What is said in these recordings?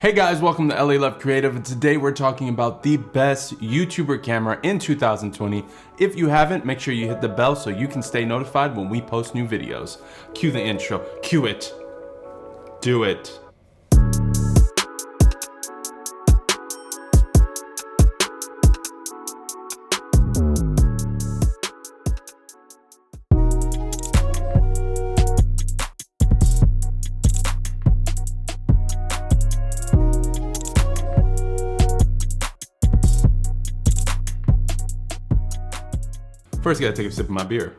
Hey guys, welcome to LALoveCreative, and today we're talking about the best YouTuber camera in 2020. If you haven't, make sure you hit the bell so you can stay notified when we post new videos. Cue the intro. Cue it. Do it. First, I gotta take a sip of my beer.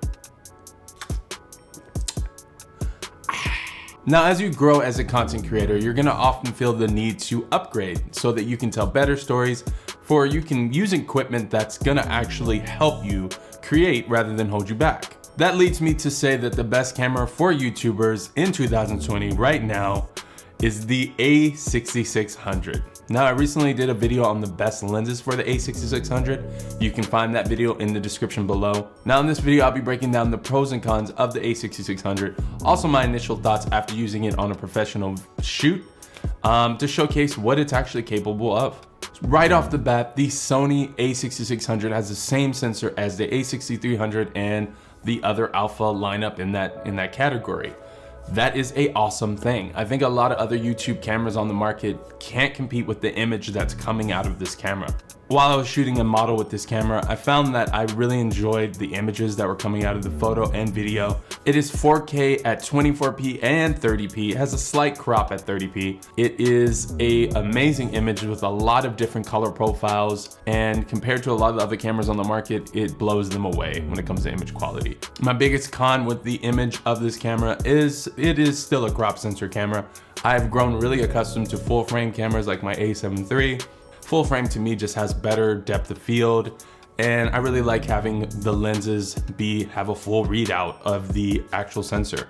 Now, as you grow as a content creator, you're gonna often feel the need to upgrade so that you can tell better stories, for you can use equipment that's gonna actually help you create rather than hold you back. That leads me to say that the best camera for YouTubers in 2020 right now is the A6600. Now, I recently did a video on the best lenses for the A6600. You can find that video in the description below. Now in this video, I'll be breaking down the pros and cons of the A6600, also my initial thoughts after using it on a professional shoot to showcase what it's actually capable of. Right off the bat, the Sony A6600 has the same sensor as the A6300 and the other alpha lineup in that category. That is an awesome thing. I think a lot of other YouTube cameras on the market can't compete with the image that's coming out of this camera. While I was shooting a model with this camera, I found that I really enjoyed the images that were coming out of the photo and video. It is 4K at 24p and 30p. It has a slight crop at 30p. It is an amazing image with a lot of different color profiles, and compared to a lot of the other cameras on the market, it blows them away when it comes to image quality. My biggest con with the image of this camera is it is still a crop sensor camera. I've grown really accustomed to full frame cameras like my A7 III. Full frame to me just has better depth of field, and I really like having the lenses have a full readout of the actual sensor.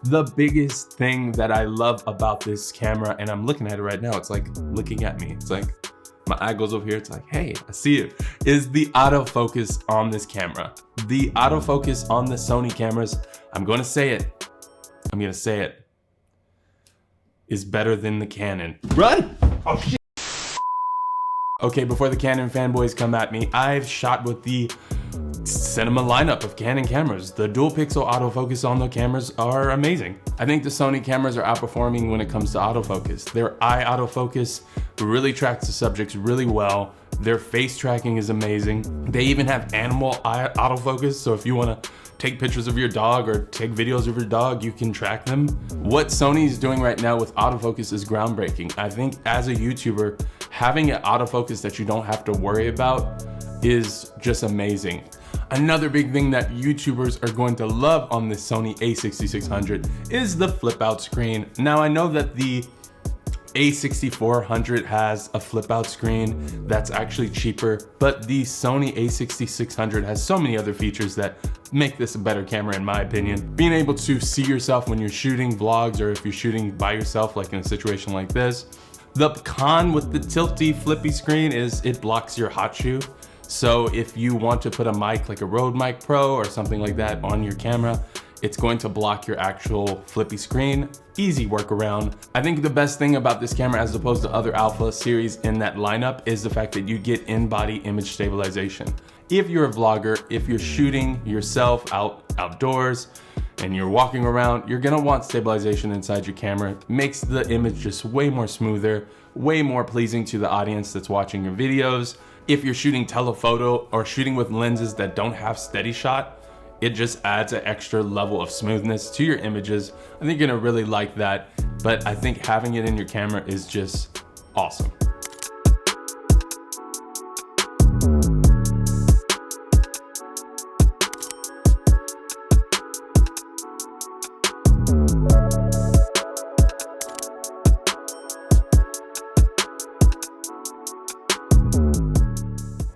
The biggest thing that I love about this camera, and I'm looking at it right now, it's like looking at me. It's like my eye goes over here, it's like, hey, I see it, is the autofocus on this camera. The autofocus on the Sony cameras, I'm gonna say it, is better than the Canon. Run! Oh shit! Okay, before the Canon fanboys come at me, I've shot with the cinema lineup of Canon cameras. The dual pixel autofocus on the cameras are amazing. I think the Sony cameras are outperforming when it comes to autofocus. Their eye autofocus really tracks the subjects really well. Their face tracking is amazing. They even have animal eye autofocus, so if you want to take pictures of your dog or take videos of your dog, you can track them. What Sony is doing right now with autofocus is groundbreaking. I think as a YouTuber, having an autofocus that you don't have to worry about is just amazing. Another big thing that YouTubers are going to love on this Sony A6600 is the flip out screen. Now I know that the A6400 has a flip out screen that's actually cheaper, but the Sony A6600 has so many other features that make this a better camera in my opinion. Being able to see yourself when you're shooting vlogs, or if you're shooting by yourself like in a situation like this. The con with the tilty flippy screen is it blocks your hot shoe. So if you want to put a mic like a Rode Mic Pro or something like that on your camera, it's going to block your actual flippy screen. Easy workaround. I think the best thing about this camera as opposed to other alpha series in that lineup is the fact that you get in-body image stabilization. If you're a vlogger, if you're shooting yourself outdoors and you're walking around, you're gonna want stabilization inside your camera. It makes the image just way more smoother, way more pleasing to the audience that's watching your videos. If you're shooting telephoto or shooting with lenses that don't have steady shot, it just adds an extra level of smoothness to your images. I think you're gonna really like that, but I think having it in your camera is just awesome.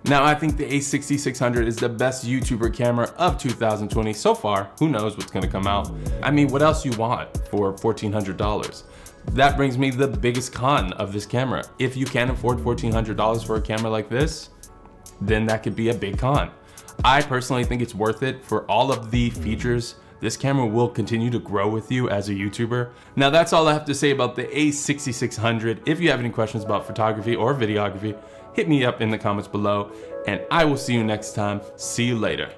Now, I think the A6600 is the best YouTuber camera of 2020 so far. Who knows what's gonna come out? I mean, what else you want for $1,400? That brings me to the biggest con of this camera. If you can't afford $1,400 for a camera like this, then that could be a big con. I personally think it's worth it for all of the features. This camera will continue to grow with you as a YouTuber. Now, that's all I have to say about the A6600. If you have any questions about photography or videography, hit me up in the comments below, and I will see you next time. See you later.